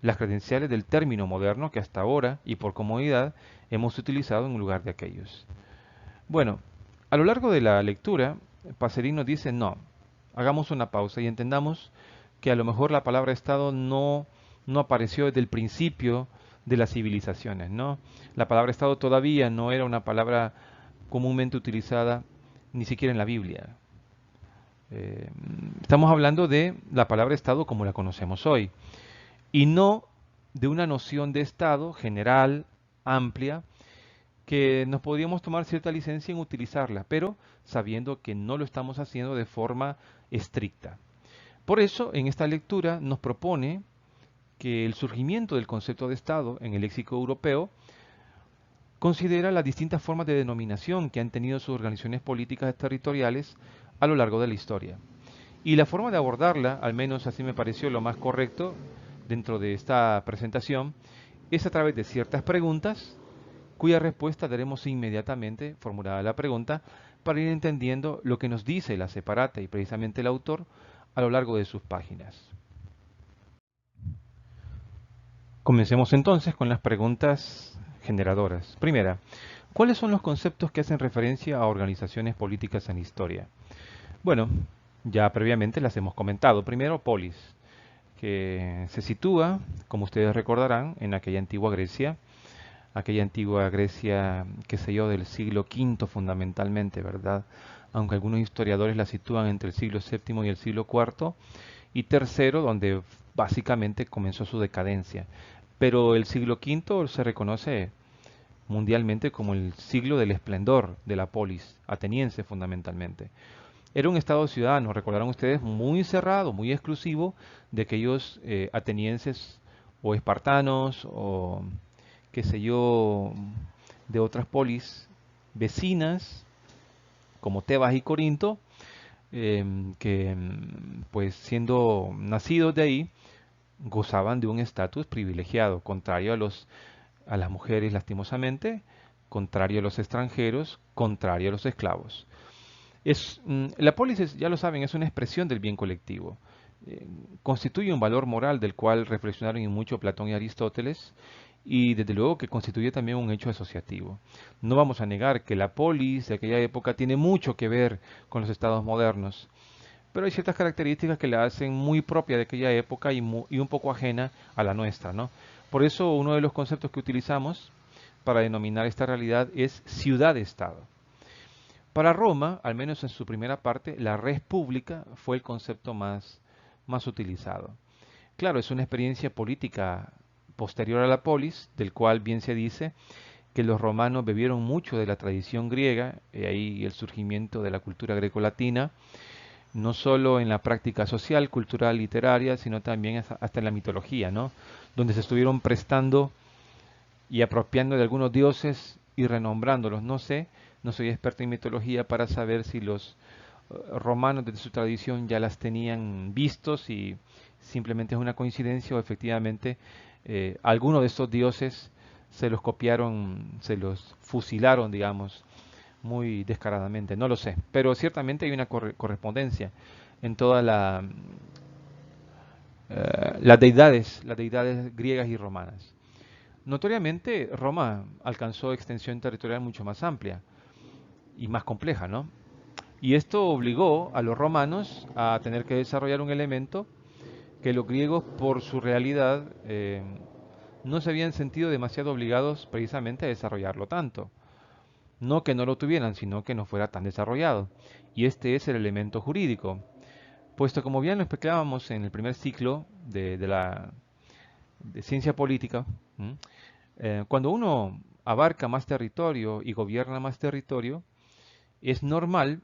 las credenciales del término moderno que hasta ahora y por comodidad hemos utilizado en lugar de aquellos. Bueno, a lo largo de la lectura, Pacerini nos dice, no, hagamos una pausa y entendamos que a lo mejor la palabra Estado no apareció desde el principio de las civilizaciones, ¿no? La palabra Estado todavía no era una palabra comúnmente utilizada ni siquiera en la Biblia. Eh, Estamos hablando de la palabra Estado como la conocemos hoy y no de una noción de Estado general, amplia, que nos podríamos tomar cierta licencia en utilizarla, pero sabiendo que no lo estamos haciendo de forma estricta. Por eso, en esta lectura nos propone que el surgimiento del concepto de Estado en el léxico europeo considera las distintas formas de denominación que han tenido sus organizaciones políticas territoriales a lo largo de la historia. Y la forma de abordarla, al menos así me pareció lo más correcto dentro de esta presentación, es a través de ciertas preguntas cuya respuesta daremos inmediatamente, formulada la pregunta, para ir entendiendo lo que nos dice la separata y precisamente el autor a lo largo de sus páginas. Comencemos entonces con las preguntas generadoras. Primera, ¿cuáles son los conceptos que hacen referencia a organizaciones políticas en la historia? Bueno, ya previamente las hemos comentado. Primero, polis, que se sitúa, como ustedes recordarán, en aquella antigua Grecia, qué sé yo, del siglo V fundamentalmente, ¿verdad? Aunque algunos historiadores la sitúan entre el siglo VII y el siglo IV, y tercero, donde básicamente comenzó su decadencia. Pero el siglo V se reconoce mundialmente como el siglo del esplendor de la polis ateniense fundamentalmente. Era un estado ciudadano, recordarán ustedes, muy cerrado, muy exclusivo de aquellos atenienses o espartanos o qué sé yo, de otras polis vecinas como Tebas y Corinto, que pues siendo nacidos de ahí gozaban de un estatus privilegiado, contrario a las mujeres lastimosamente, contrario a los extranjeros, contrario a los esclavos. La polis, ya lo saben, es una expresión del bien colectivo. Eh, Constituye un valor moral del cual reflexionaron en mucho Platón y Aristóteles y desde luego que constituye también un hecho asociativo. No vamos a negar que la polis de aquella época tiene mucho que ver con los estados modernos, pero hay ciertas características que la hacen muy propia de aquella época y un poco ajena a la nuestra, ¿no? Por eso uno de los conceptos que utilizamos para denominar esta realidad es ciudad-estado. Para Roma, al menos en su primera parte, la res pública fue el concepto más utilizado. Claro, es una experiencia política posterior a la polis, del cual bien se dice que los romanos bebieron mucho de la tradición griega, y ahí el surgimiento de la cultura grecolatina, no solo en la práctica social, cultural, literaria, sino también hasta en la mitología, ¿no? Donde se estuvieron prestando y apropiando de algunos dioses y renombrándolos. No sé, no soy experto en mitología para saber si los romanos desde su tradición ya las tenían vistos y simplemente es una coincidencia o efectivamente algunos de estos dioses se los copiaron, se los fusilaron, digamos, muy descaradamente. No lo sé, pero ciertamente hay una correspondencia en todas las deidades griegas y romanas. Notoriamente, Roma alcanzó extensión territorial mucho más amplia y más compleja, ¿no? Y esto obligó a los romanos a tener que desarrollar un elemento que los griegos, por su realidad, no se habían sentido demasiado obligados precisamente a desarrollarlo tanto. No que no lo tuvieran, sino que no fuera tan desarrollado. Y este es el elemento jurídico. Puesto como bien lo explicábamos en el primer ciclo de ciencia política, cuando uno abarca más territorio y gobierna más territorio, es normal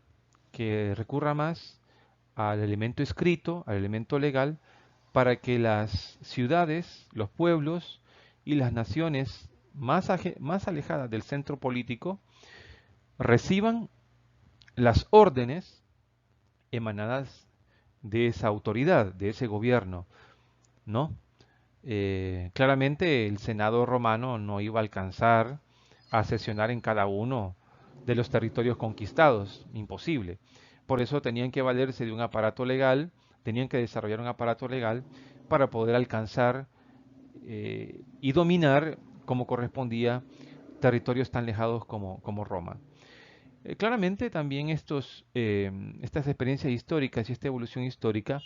que recurra más al elemento escrito, al elemento legal, para que las ciudades, los pueblos y las naciones más alejadas del centro político reciban las órdenes emanadas de esa autoridad, de ese gobierno, ¿no? Claramente el Senado romano no iba a alcanzar a sesionar en cada uno de los territorios conquistados, imposible. Por eso tenían que valerse de un aparato legal, tenían que desarrollar un aparato legal para poder alcanzar y dominar como correspondía territorios tan lejados como Roma. Claramente también estas experiencias históricas y esta evolución histórica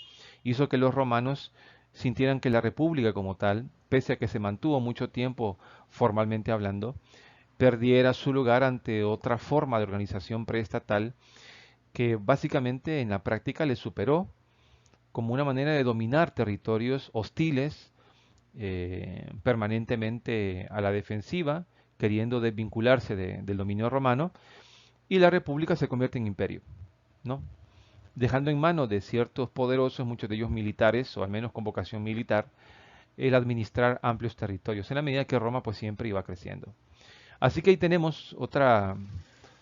hizo que los romanos sintieran que la república como tal, pese a que se mantuvo mucho tiempo formalmente hablando, perdiera su lugar ante otra forma de organización preestatal que básicamente en la práctica le superó como una manera de dominar territorios hostiles permanentemente a la defensiva, queriendo desvincularse del dominio romano, y la república se convierte en imperio, ¿no? Dejando en manos de ciertos poderosos, muchos de ellos militares, o al menos con vocación militar, el administrar amplios territorios, en la medida que Roma pues siempre iba creciendo. Así que ahí tenemos otra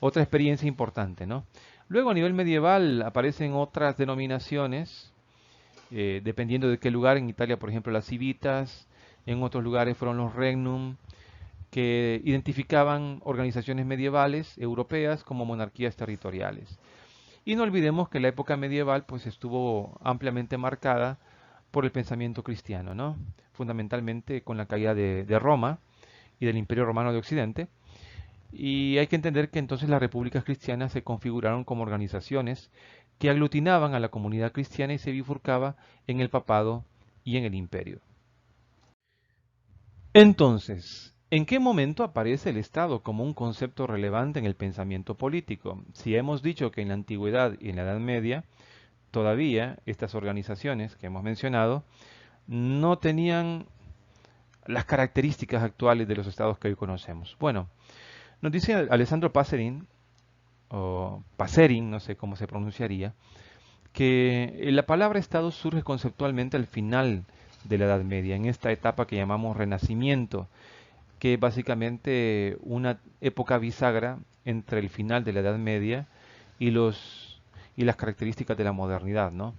experiencia importante, ¿no? Luego a nivel medieval aparecen otras denominaciones, dependiendo de qué lugar. En Italia, por ejemplo, las civitas, en otros lugares fueron los regnum, que identificaban organizaciones medievales europeas como monarquías territoriales. Y no olvidemos que la época medieval pues estuvo ampliamente marcada por el pensamiento cristiano, ¿no? Fundamentalmente con la caída de Roma y del Imperio Romano de Occidente. Y hay que entender que entonces las repúblicas cristianas se configuraron como organizaciones que aglutinaban a la comunidad cristiana y se bifurcaba en el papado y en el imperio. Entonces, ¿en qué momento aparece el Estado como un concepto relevante en el pensamiento político? Si hemos dicho que en la antigüedad y en la Edad Media, todavía estas organizaciones que hemos mencionado no tenían las características actuales de los estados que hoy conocemos. Bueno, nos dice Alessandro Passerin, o Passerin, no sé cómo se pronunciaría, que la palabra Estado surge conceptualmente al final de la Edad Media, en esta etapa que llamamos Renacimiento, que es básicamente una época bisagra entre el final de la Edad Media y las características de la modernidad, ¿no?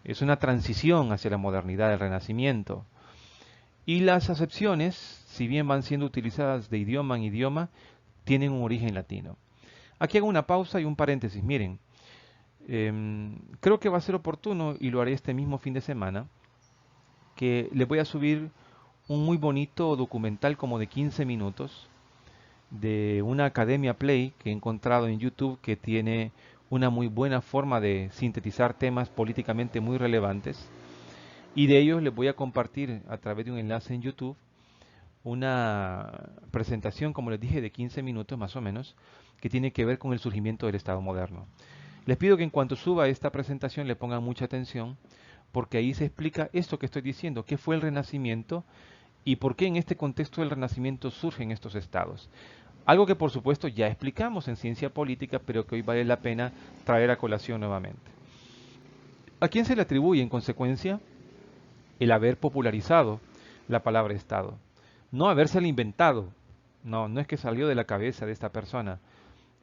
Es una transición hacia la modernidad, el Renacimiento. Y las acepciones, si bien van siendo utilizadas de idioma en idioma, tienen un origen latino. Aquí hago una pausa y un paréntesis. Miren, creo que va a ser oportuno, y lo haré este mismo fin de semana, que les voy a subir un muy bonito documental como de 15 minutos de una Academia Play que he encontrado en YouTube, que tiene una muy buena forma de sintetizar temas políticamente muy relevantes, y de ellos les voy a compartir a través de un enlace en YouTube una presentación, como les dije, de 15 minutos más o menos, que tiene que ver con el surgimiento del Estado moderno. Les pido que en cuanto suba esta presentación le pongan mucha atención, porque ahí se explica esto que estoy diciendo, qué fue el Renacimiento y por qué en este contexto del Renacimiento surgen estos estados. Algo que por supuesto ya explicamos en ciencia política, pero que hoy vale la pena traer a colación nuevamente. ¿A quién se le atribuye en consecuencia el haber popularizado la palabra Estado? No habérsela inventado, no es que salió de la cabeza de esta persona,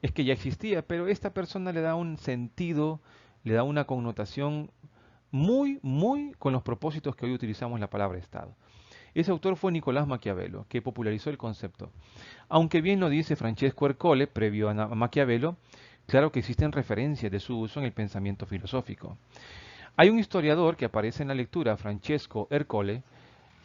es que ya existía, pero esta persona le da un sentido, le da una connotación muy con los propósitos que hoy utilizamos la palabra Estado. Ese autor fue Nicolás Maquiavelo, que popularizó el concepto. Aunque bien lo dice Francesco Ercole, previo a Maquiavelo, claro que existen referencias de su uso en el pensamiento filosófico. Hay un historiador que aparece en la lectura, Francesco Ercole,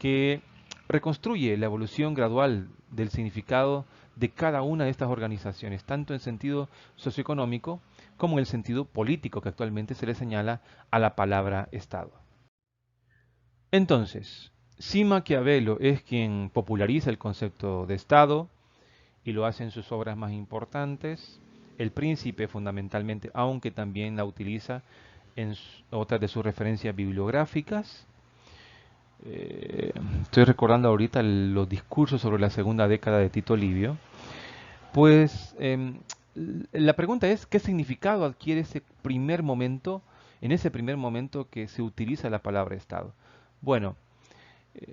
que reconstruye la evolución gradual del significado de cada una de estas organizaciones, tanto en sentido socioeconómico como en el sentido político que actualmente se le señala a la palabra Estado. Entonces, si Maquiavelo es quien populariza el concepto de Estado y lo hace en sus obras más importantes, El Príncipe fundamentalmente, aunque también la utiliza en otras de sus referencias bibliográficas. Estoy recordando ahorita los discursos sobre la segunda década de Tito Livio. Pues la pregunta es, ¿qué significado adquiere ese primer momento, en ese primer momento que se utiliza la palabra Estado? Bueno,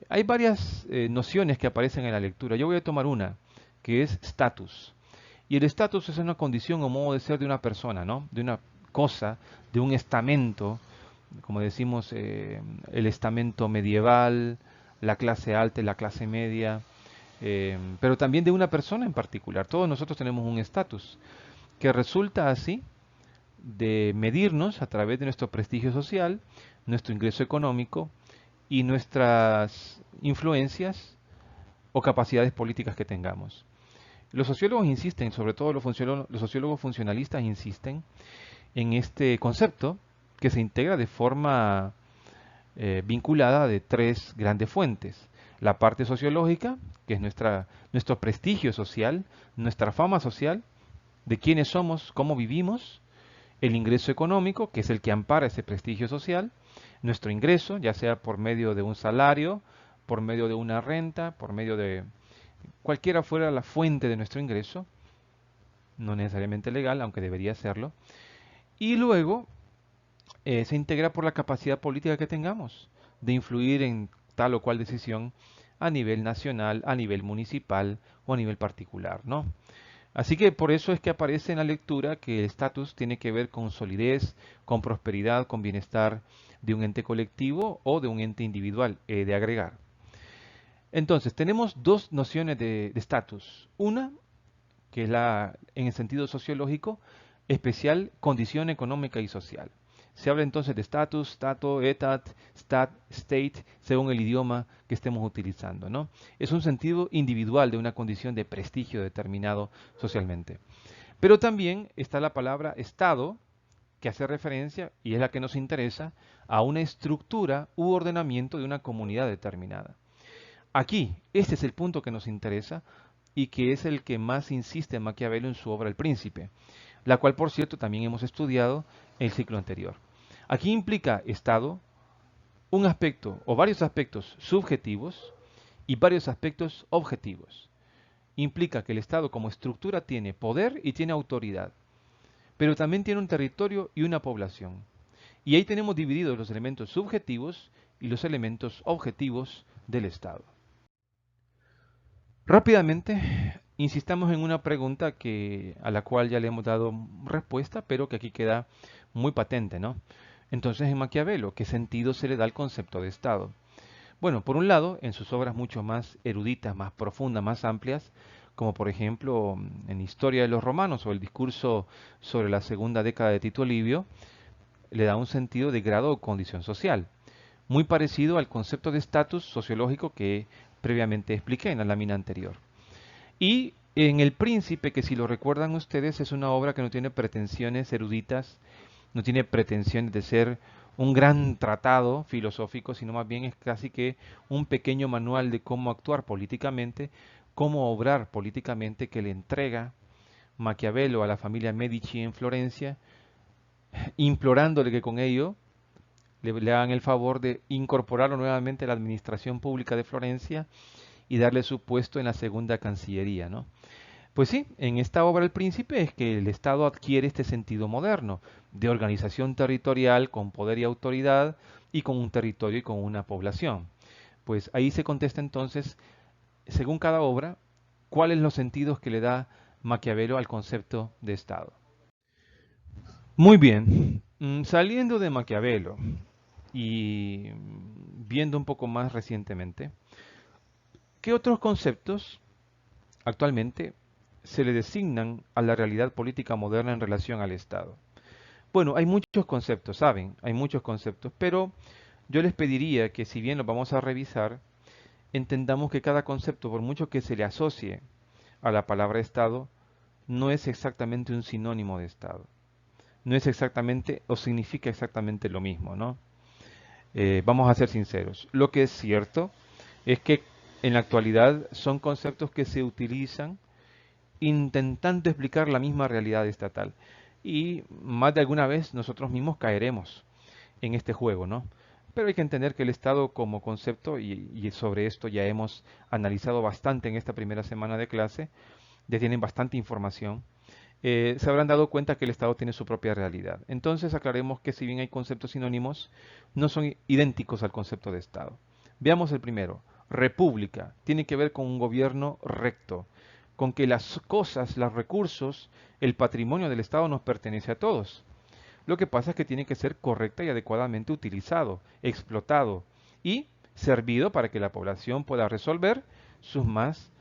hay varias nociones que aparecen en la lectura. Yo voy a tomar una, que es status. Y el estatus es una condición o modo de ser de una persona, ¿no? De una cosa, de un estamento, como decimos, el estamento medieval, la clase alta y la clase media, pero también de una persona en particular. Todos nosotros tenemos un estatus que resulta así de medirnos a través de nuestro prestigio social, nuestro ingreso económico y nuestras influencias o capacidades políticas que tengamos. Los sociólogos insisten, sobre todo los sociólogos funcionalistas insisten en este concepto que se integra de forma vinculada de tres grandes fuentes. La parte sociológica, que es nuestro prestigio social, nuestra fama social, de quiénes somos, cómo vivimos, el ingreso económico, que es el que ampara ese prestigio social, nuestro ingreso, ya sea por medio de un salario, por medio de una renta, por medio de cualquiera fuera la fuente de nuestro ingreso, no necesariamente legal, aunque debería serlo, y luego se integra por la capacidad política que tengamos de influir en tal o cual decisión a nivel nacional, a nivel municipal o a nivel particular, ¿no? Así que por eso es que aparece en la lectura que el estatus tiene que ver con solidez, con prosperidad, con bienestar de un ente colectivo o de un ente individual, de agregar. Entonces, tenemos dos nociones de estatus. Una, que es la, en el sentido sociológico, especial condición económica y social. Se habla entonces de estatus, stato, etat, stat, state, según el idioma que estemos utilizando, ¿no? Es un sentido individual de una condición de prestigio determinado socialmente. Pero también está la palabra estado, que hace referencia, y es la que nos interesa, a una estructura u ordenamiento de una comunidad determinada. Aquí, este es el punto que nos interesa y que es el que más insiste Maquiavelo en su obra El Príncipe, la cual por cierto también hemos estudiado en el ciclo anterior. Aquí implica Estado un aspecto o varios aspectos subjetivos y varios aspectos objetivos. Implica que el Estado como estructura tiene poder y tiene autoridad, pero también tiene un territorio y una población. Y ahí tenemos divididos los elementos subjetivos y los elementos objetivos del Estado. Rápidamente, insistamos en una pregunta a la cual ya le hemos dado respuesta, pero que aquí queda muy patente, ¿no? Entonces, en Maquiavelo, ¿qué sentido se le da al concepto de Estado? Bueno, por un lado, en sus obras mucho más eruditas, más profundas, más amplias, como por ejemplo en Historia de los Romanos o el discurso sobre la segunda década de Tito Livio, le da un sentido de grado o condición social, muy parecido al concepto de estatus sociológico que previamente expliqué en la lámina anterior. Y en El Príncipe, que si lo recuerdan ustedes, es una obra que no tiene pretensiones eruditas, no tiene pretensiones de ser un gran tratado filosófico, sino más bien es casi que un pequeño manual de cómo actuar políticamente, cómo obrar políticamente que le entrega Maquiavelo a la familia Medici en Florencia, implorándole que con ello le hagan el favor de incorporarlo nuevamente a la administración pública de Florencia y darle su puesto en la segunda cancillería, ¿no? Pues sí, en esta obra El Príncipe es que el Estado adquiere este sentido moderno de organización territorial con poder y autoridad y con un territorio y con una población. Pues ahí se contesta entonces, según cada obra, cuáles los sentidos que le da Maquiavelo al concepto de Estado. Muy bien, saliendo de Maquiavelo y viendo un poco más recientemente, ¿qué otros conceptos actualmente se le designan a la realidad política moderna en relación al Estado? Bueno, hay muchos conceptos, ¿saben? Hay muchos conceptos, pero yo les pediría que si bien los vamos a revisar, entendamos que cada concepto, por mucho que se le asocie a la palabra Estado, no es exactamente un sinónimo de Estado. No es exactamente o significa exactamente lo mismo, ¿no? Vamos a ser sinceros. Lo que es cierto es que en la actualidad son conceptos que se utilizan intentando explicar la misma realidad estatal. Y más de alguna vez nosotros mismos caeremos en este juego, ¿no? Pero hay que entender que el Estado como concepto, y sobre esto ya hemos analizado bastante en esta primera semana de clase, ya tienen bastante información, se habrán dado cuenta que el Estado tiene su propia realidad. Entonces aclaremos que si bien hay conceptos sinónimos, no son idénticos al concepto de Estado. Veamos el primero. República tiene que ver con un gobierno recto, con que las cosas, los recursos, el patrimonio del Estado nos pertenece a todos. Lo que pasa es que tiene que ser correcta y adecuadamente utilizado, explotado y servido para que la población pueda resolver sus más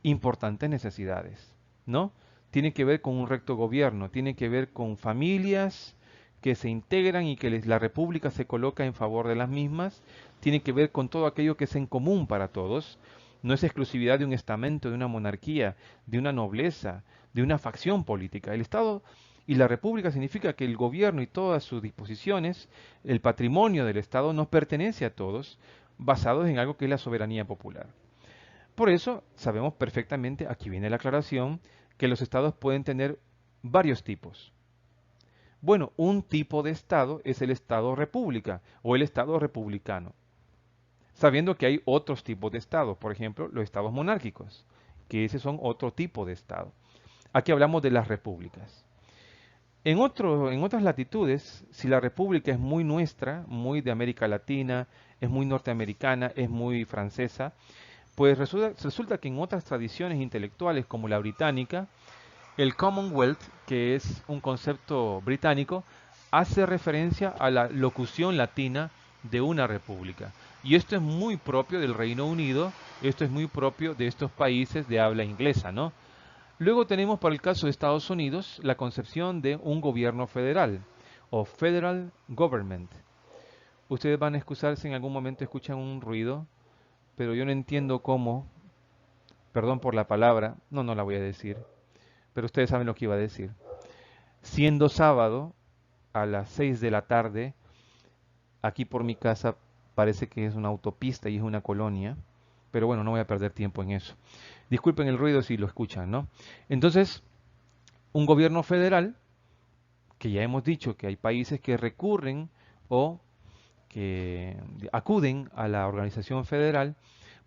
importantes necesidades, ¿no? Tiene que ver con un recto gobierno, tiene que ver con familias que se integran y que la república se coloca en favor de las mismas, tiene que ver con todo aquello que es en común para todos, no es exclusividad de un estamento, de una monarquía, de una nobleza, de una facción política. El Estado y la República significa que el gobierno y todas sus disposiciones, el patrimonio del Estado nos pertenece a todos, basados en algo que es la soberanía popular. Por eso sabemos perfectamente, aquí viene la aclaración, que los estados pueden tener varios tipos. Bueno, un tipo de estado es el estado república o el estado republicano, sabiendo que hay otros tipos de estados, por ejemplo, los estados monárquicos, que ese son otro tipo de estado. Aquí hablamos de las repúblicas. En otras latitudes, si la república es muy nuestra, muy de América Latina, es muy norteamericana, es muy francesa, pues resulta que en otras tradiciones intelectuales como la británica, el Commonwealth, que es un concepto británico, hace referencia a la locución latina de una república. Y esto es muy propio del Reino Unido, esto es muy propio de estos países de habla inglesa, ¿no? Luego tenemos para el caso de Estados Unidos la concepción de un gobierno federal o federal government. Ustedes van a excusar si en algún momento escuchan un ruido, pero yo no entiendo cómo, perdón por la palabra, no la voy a decir, pero ustedes saben lo que iba a decir. Siendo sábado a las 6 de la tarde, aquí por mi casa parece que es una autopista y es una colonia, pero bueno, no voy a perder tiempo en eso. Disculpen el ruido si lo escuchan, ¿no? Entonces, un gobierno federal, que ya hemos dicho que hay países que recurren o que acuden a la organización federal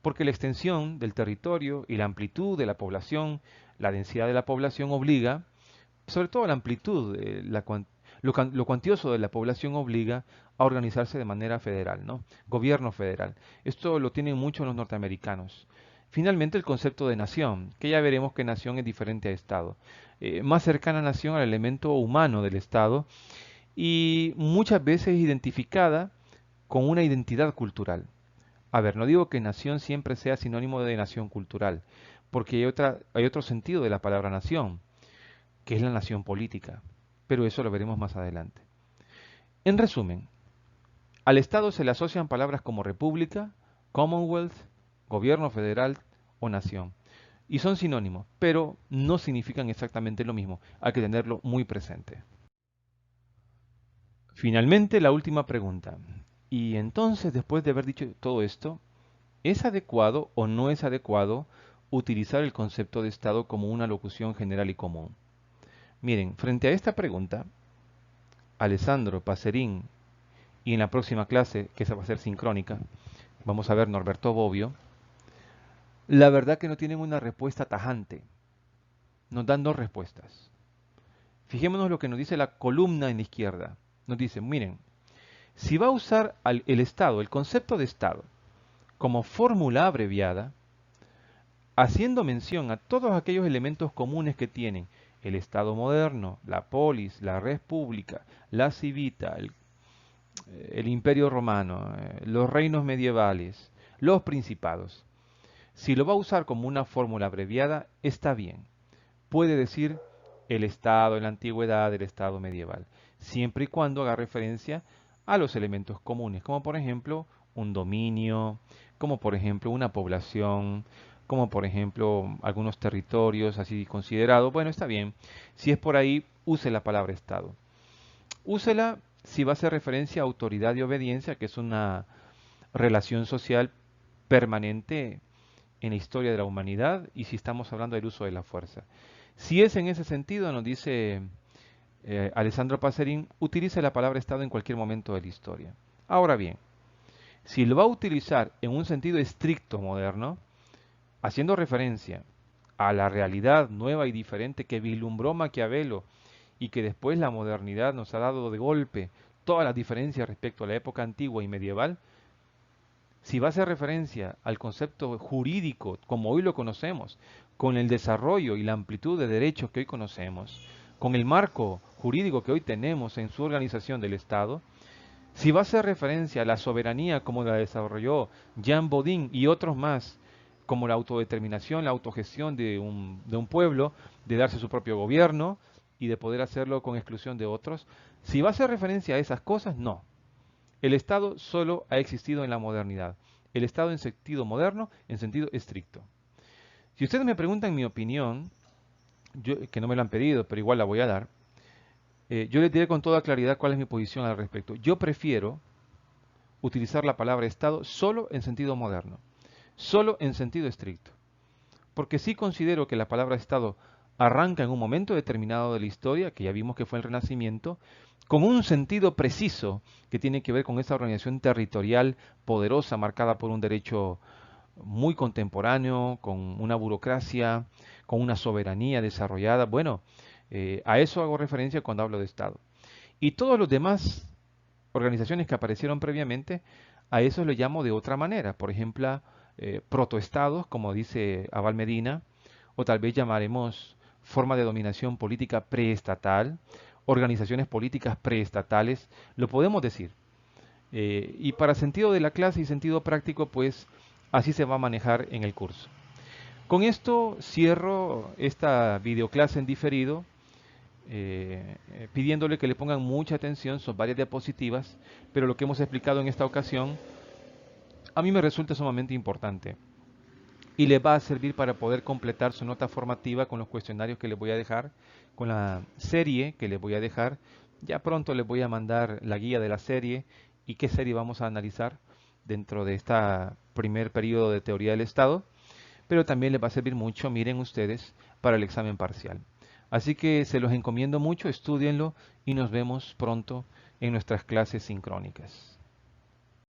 porque la extensión del territorio y la amplitud de la población, la densidad de la población obliga, sobre todo la amplitud, lo cuantioso de la población obliga a organizarse de manera federal, ¿no? Gobierno federal. Esto lo tienen mucho los norteamericanos. Finalmente, el concepto de nación, que ya veremos que nación es diferente a Estado. Más cercana a nación al elemento humano del Estado y muchas veces identificada con una identidad cultural. A ver, no digo que nación siempre sea sinónimo de nación cultural, porque hay otro sentido de la palabra nación, que es la nación política, pero eso lo veremos más adelante. En resumen, al Estado se le asocian palabras como república, Commonwealth, gobierno federal o nación, y son sinónimos, pero no significan exactamente lo mismo, hay que tenerlo muy presente. Finalmente, la última pregunta. Y entonces, después de haber dicho todo esto, ¿es adecuado o no es adecuado utilizar el concepto de Estado como una locución general y común? Miren, frente a esta pregunta, Alessandro Pacerín, y en la próxima clase, que esa va a ser sincrónica, vamos a ver Norberto Bobbio, la verdad que no tienen una respuesta tajante. Nos dan dos respuestas. Fijémonos lo que nos dice la columna en la izquierda. Nos dice, miren, si va a usar el Estado, el concepto de Estado, como fórmula abreviada, haciendo mención a todos aquellos elementos comunes que tienen el Estado moderno, la polis, la res pública, la civita, el imperio romano, los reinos medievales, los principados. Si lo va a usar como una fórmula abreviada, está bien. Puede decir el Estado en la antigüedad, el Estado medieval, siempre y cuando haga referencia a los elementos comunes, como por ejemplo un dominio, como por ejemplo una población, como por ejemplo algunos territorios así considerados. Bueno, está bien. Si es por ahí, use la palabra Estado. Úsela si va a hacer referencia a autoridad y obediencia, que es una relación social permanente en la historia de la humanidad, y si estamos hablando del uso de la fuerza. Si es en ese sentido, nos dice Alessandro Pacerín, utilice la palabra Estado en cualquier momento de la historia. Ahora bien, si lo va a utilizar en un sentido estricto moderno, haciendo referencia a la realidad nueva y diferente que vislumbró Maquiavelo y que después la modernidad nos ha dado de golpe todas las diferencias respecto a la época antigua y medieval, si va a hacer referencia al concepto jurídico como hoy lo conocemos, con el desarrollo y la amplitud de derechos que hoy conocemos, con el marco jurídico que hoy tenemos en su organización del Estado, si va a hacer referencia a la soberanía como la desarrolló Jean Bodin y otros más, como la autodeterminación, la autogestión de un pueblo, de darse su propio gobierno y de poder hacerlo con exclusión de otros, si va a hacer referencia a esas cosas, no. El Estado solo ha existido en la modernidad. el Estado en sentido moderno, en sentido estricto. Si ustedes me preguntan mi opinión, que no me lo han pedido, pero igual la voy a dar, yo les diré con toda claridad cuál es mi posición al respecto. Yo prefiero utilizar la palabra Estado solo en sentido moderno, solo en sentido estricto, porque sí considero que la palabra Estado arranca en un momento determinado de la historia, que ya vimos que fue el Renacimiento, con un sentido preciso que tiene que ver con esa organización territorial poderosa marcada por un derecho muy contemporáneo, con una burocracia, con una soberanía desarrollada. Bueno, a eso hago referencia cuando hablo de Estado. Y todos los demás organizaciones que aparecieron previamente, a eso le llamo de otra manera. Por ejemplo, protoestados, como dice Abal Medina, o tal vez llamaremos forma de dominación política preestatal, organizaciones políticas preestatales, lo podemos decir. Y para sentido de la clase y sentido práctico, pues así se va a manejar en el curso. Con esto cierro esta videoclase en diferido, pidiéndole que le pongan mucha atención, son varias diapositivas, pero lo que hemos explicado en esta ocasión a mí me resulta sumamente importante y le va a servir para poder completar su nota formativa con los cuestionarios que les voy a dejar, con la serie que les voy a dejar. Ya pronto les voy a mandar la guía de la serie y qué serie vamos a analizar dentro de este primer periodo de teoría del Estado, pero también les va a servir mucho, miren ustedes, para el examen parcial. Así que se los encomiendo mucho, estudienlo y nos vemos pronto en nuestras clases sincrónicas.